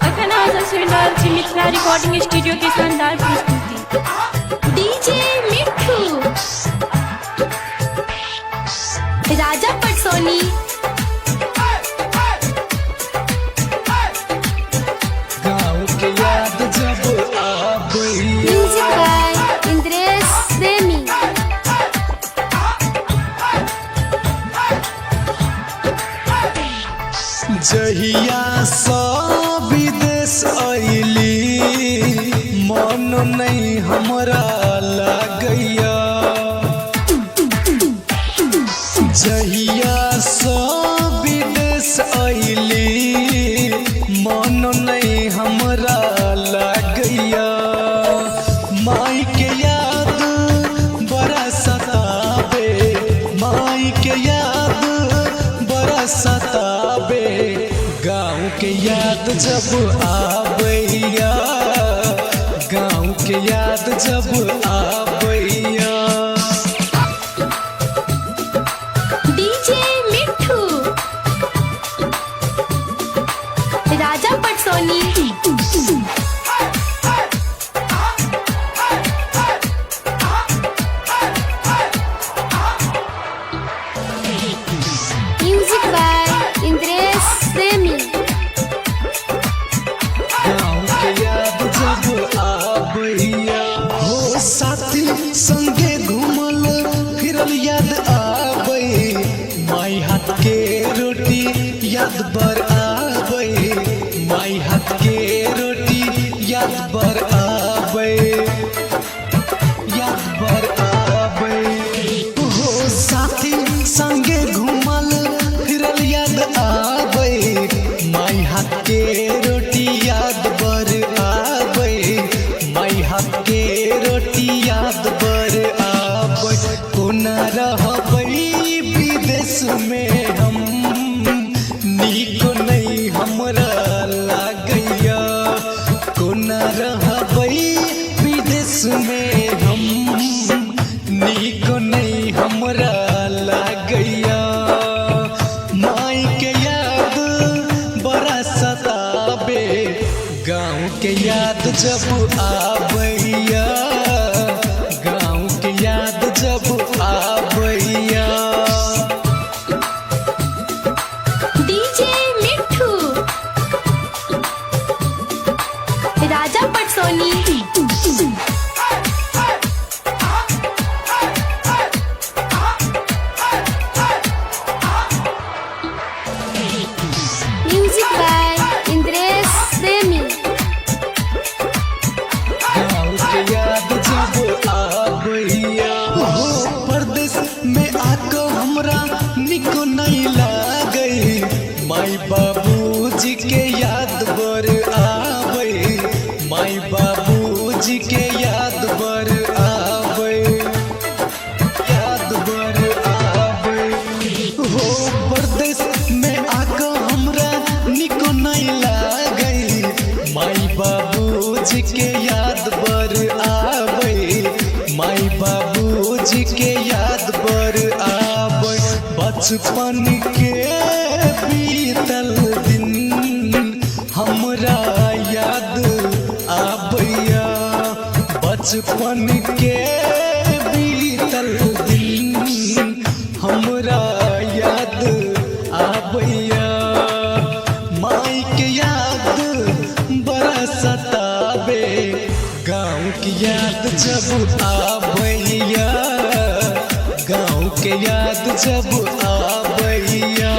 अखन अहाँ सुनि रहल छी मिथिला रिकॉर्डिंग स्टूडियो के शानदार प्रस्तुति डीजे मिठू राजा पटसोनी। गाँव के याद जब आबई म्यूजिक बाय इंद्रेश प्रेमी। जहिया सा विदेश अइली मन नहीं हमरा लागैया। जहिया सा विदेश अइली मन नहीं हमरा लागैया। माई के याद बड़ा सतावे, माई के याद बड़ा सतावे। गाँव के याद जब आबैया, गाँव के याद जब आबैया। DJ Mithu Raja Patsoni. Music by Indresh प्रेमी। गाँव के याद जब आबैया हो साथी संगे घूमल फिरल याद आबै। माई हाथ के रोटी याद बर आबै, माई हाथ के रोटी याद बर आबै, याद बर आबै। हो साथी संगे घूमल फिरल याद आबै। माई हाथ के रोटी याद बर आबै, माई हाथ के रोटी याद बर आबै। कोना रहबै विदेश में हम, नीक नहीं हमरा लागैया। कोना रहबै विदेश में हम, नीक नहीं हमरा लागैया। माई के याद बड़ा सतावे, गाँव के याद जब आबैया, गाँव के याद जब आबैया। DJ Mithu Raja Patsoni. Music by Indresh प्रेमी। गाँव के याद जब आबैया हो परदेश में आको हमरा निको नहीं लागै। माई बाबूजी के याद बर आबै, माई बाबूजी के याद बर आबै, याद बर आबै। हो परदेश में आको हमरा निको नहीं लागै। माई बाबूजी के याद बर आबै, माई बाबूजी के याद बर आबै। बचपन के बीतल दिन हमरा याद आबैया। बचपन के बीतल दिन हमरा याद आबैया। माई के याद बड़ा सतावे, गाँव की याद जब आबैया, गाँव के याद जब आबैया।